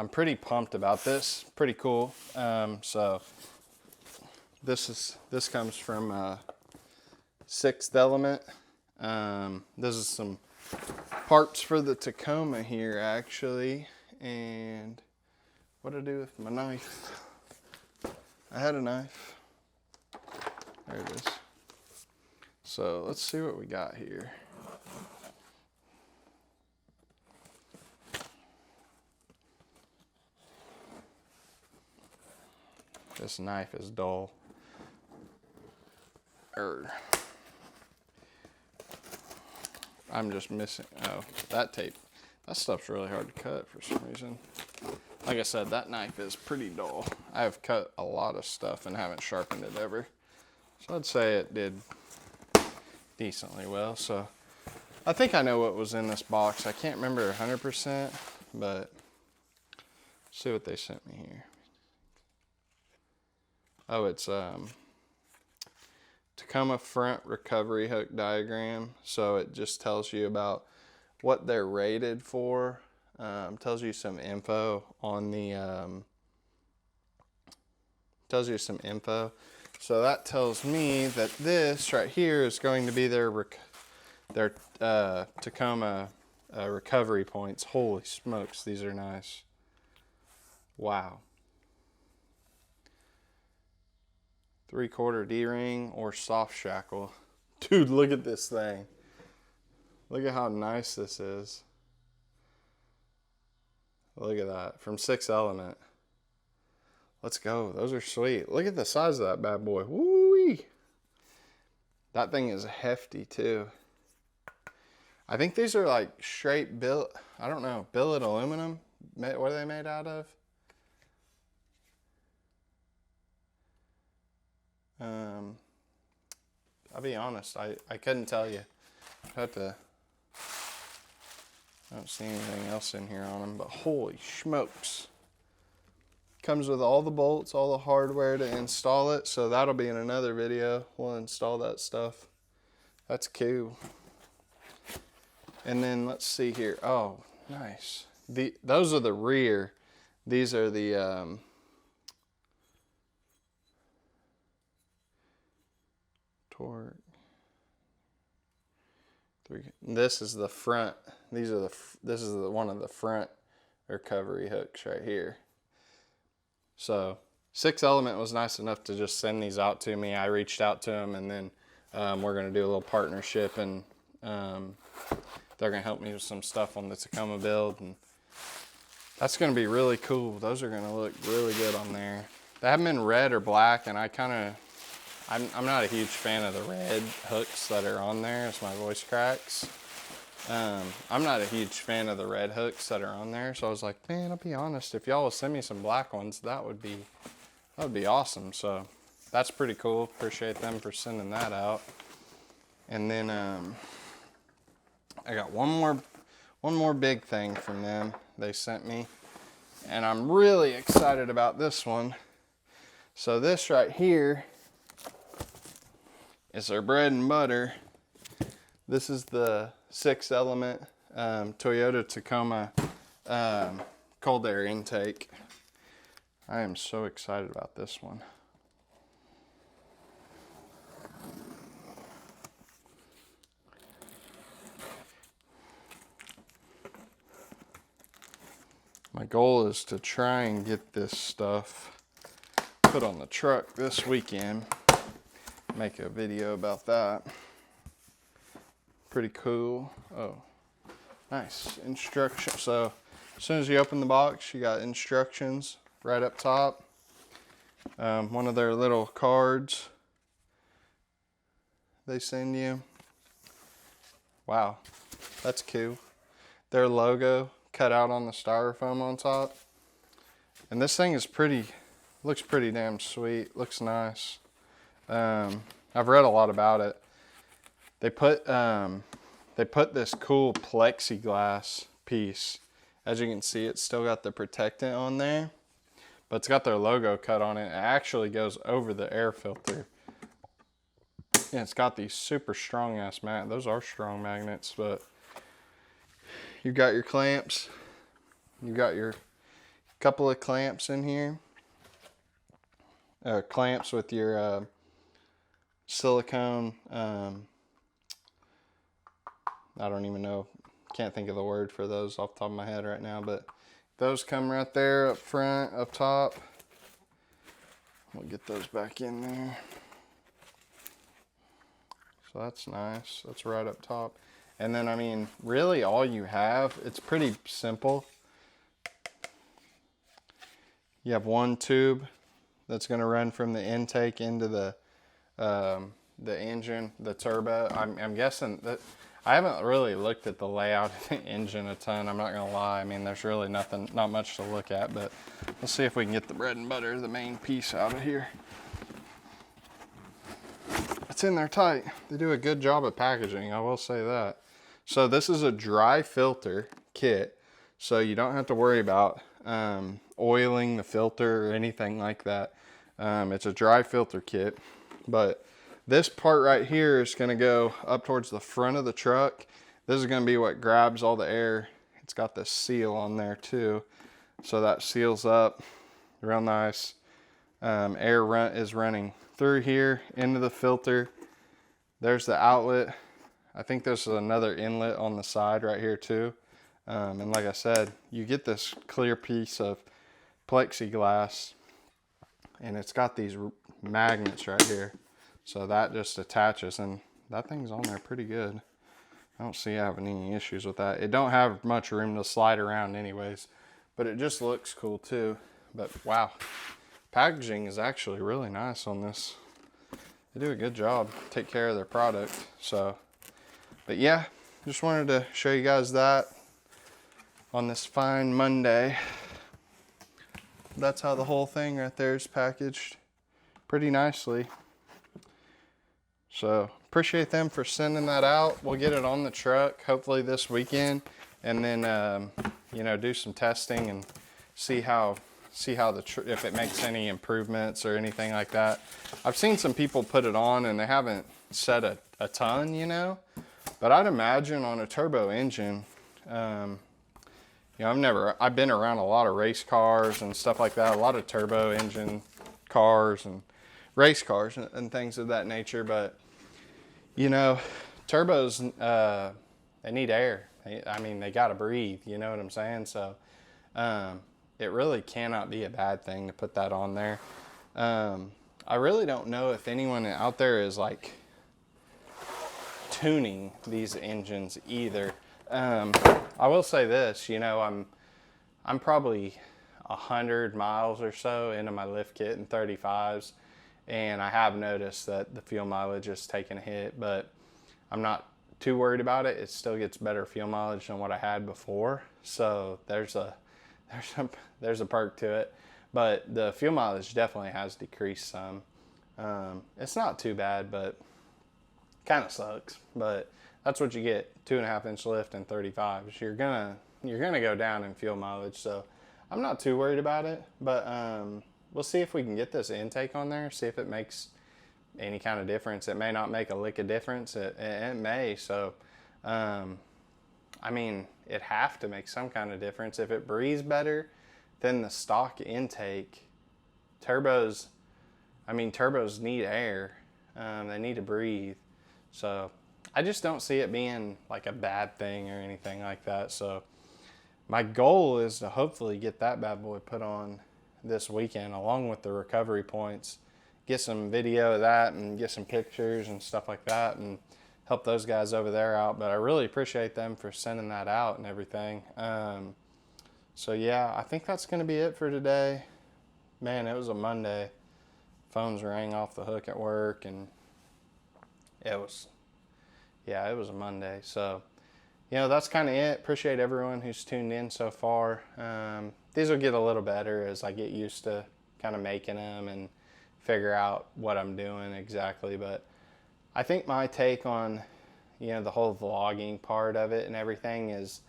I'm pretty pumped about this. Pretty cool. So this comes from 6th Element. This is some parts for the Tacoma here actually. And what do I do with my knife? I had a knife. There it is. So let's see what we got here. This knife is dull. I'm just missing, oh, that tape. That stuff's really hard to cut for some reason. Like I said, that knife is pretty dull. I have cut a lot of stuff and haven't sharpened it ever. So I'd say it did decently well. So I think I know what was in this box. I can't remember 100%, but see what they sent me here. Oh, it's Tacoma front recovery hook diagram. So it just tells you about what they're rated for. Tells you some info on the, So that tells me that this right here is going to be their Tacoma recovery points. Holy smokes, these are nice. Wow. 3/4 D-ring or soft shackle. Dude, look at this thing. Look at how nice this is. Look at that, from 6th Element. Let's go, those are sweet. Look at the size of that bad boy, woo-wee. That thing is hefty too. I think these are like straight billet, I don't know, billet aluminum. What are they made out of? I'll be honest, I couldn't tell you. I don't see anything else in here on them, but holy smokes. Comes with all the bolts, all the hardware to install it, so that'll be in another video. We'll install that stuff. That's cool. And then let's see here. Oh, nice. Those are the rear. These are the torque. This is the front. This is one of the front recovery hooks right here. So 6th Element was nice enough to just send these out to me. I reached out to them, and then we're going to do a little partnership, and they're going to help me with some stuff on the Tacoma build, and that's going to be really cool. Those are going to look really good on there. They haven't been red or black, and I'm not a huge fan of the red hooks that are on there as my voice cracks. I'm not a huge fan of the red hooks that are on there, so I was like, man, I'll be honest, if y'all will send me some black ones, that would be awesome. So that's pretty cool. Appreciate them for sending that out. And then I got one more big thing from them they sent me, and I'm really excited about this one. So this right here is their bread and butter. This is the 6th Element Toyota Tacoma cold air intake. I am so excited about this one. My goal is to try and get this stuff put on the truck this weekend. Make a video about that. Pretty cool. Oh, nice instruction. So as soon as you open the box, you got instructions right up top. One of their little cards they send you. Wow, that's cool. Their logo cut out on the styrofoam on top. And this thing is looks pretty damn sweet. Looks nice. I've read a lot about it. They put this cool plexiglass piece. As you can see, it's still got the protectant on there, but it's got their logo cut on it. It actually goes over the air filter. Yeah, it's got these super strong ass magnets. Those are strong magnets, but you've got your clamps, you've got your Couple of clamps in here. Clamps with your silicone. I don't even know. Can't think of the word for those off the top of my head right now, but those come right there up front, up top. We'll get those back in there. So that's nice. That's right up top. And then, I mean, really all you have, it's pretty simple. You have one tube that's going to run from the intake into the engine, the turbo. I'm guessing that I haven't really looked at the layout of the engine a ton. I'm not gonna lie. I mean, there's really not much to look at, but let's see if we can get the bread and butter, the main piece out of here. It's in there tight. They do a good job at packaging, I will say that. So this is a dry filter kit, so you don't have to worry about oiling the filter or anything like that. It's a dry filter kit, but this part right here is going to go up towards the front of the truck. This is going to be what grabs all the air. It's got this seal on there too, so that seals up real nice. Air is running through here into the filter. There's the outlet. I think there's another inlet on the side right here too. And like I said, you get this clear piece of plexiglass, and it's got these magnets right here. So that just attaches, and that thing's on there pretty good. I don't see having any issues with that. It don't have much room to slide around anyways, but it just looks cool too. But wow, packaging is actually really nice on this. They do a good job, take care of their product. So, but yeah, just wanted to show you guys that on this fine Monday. That's how the whole thing right there is packaged pretty nicely. So appreciate them for sending that out. We'll get it on the truck hopefully this weekend, and then you know, do some testing and see how if it makes any improvements or anything like that. I've seen some people put it on and they haven't said a ton, you know, but I'd imagine on a turbo engine, you know, I've been around a lot of race cars and stuff like that, a lot of turbo engine cars and race cars and things of that nature, but you know, turbos, they need air. I mean, they gotta breathe, you know what I'm saying? So it really cannot be a bad thing to put that on there. I really don't know if anyone out there is like tuning these engines either. I will say this, you know, I'm probably 100 miles or so into my lift kit in 35s, and I have noticed that the fuel mileage is taking a hit, but I'm not too worried about it. It still gets better fuel mileage than what I had before, so there's a perk to it. But the fuel mileage definitely has decreased some. It's not too bad, but kind of sucks. But that's what you get: 2.5-inch lift and 35s. You're gonna go down in fuel mileage, so I'm not too worried about it. But we'll see if we can get this intake on there, see if it makes any kind of difference. It may not make a lick of difference. It may. So, I mean, it'd have to make some kind of difference. If it breathes better than the stock intake, turbos need air. They need to breathe. So I just don't see it being like a bad thing or anything like that. So my goal is to hopefully get that bad boy put on this weekend along with the recovery points, get some video of that and get some pictures and stuff like that and help those guys over there out. But I really appreciate them for sending that out and everything. So yeah, I think that's going to be it for today. Man, it was a Monday. Phones rang off the hook at work, and it was a Monday. So, you know, that's kind of it. Appreciate everyone who's tuned in so far. These will get a little better as I get used to kind of making them and figure out what I'm doing exactly. But I think my take on, you know, the whole vlogging part of it and everything is,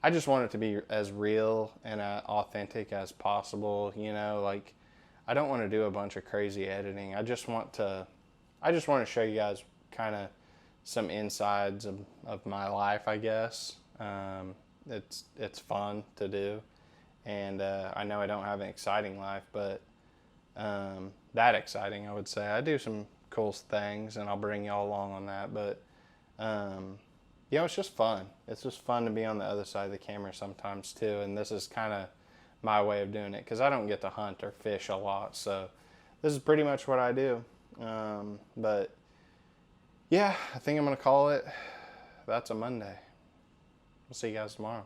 I just want it to be as real and authentic as possible. You know, like, I don't want to do a bunch of crazy editing. I just want to show you guys kind of some insides of my life, I guess. It's fun to do, And I know I don't have an exciting life, but that exciting, I would say. I do some cool things, and I'll bring y'all along on that. But yeah, it's just fun. It's just fun to be on the other side of the camera sometimes too. And this is kind of my way of doing it, because I don't get to hunt or fish a lot. So this is pretty much what I do. But yeah, I think I'm going to call it. That's a Monday. We'll see you guys tomorrow.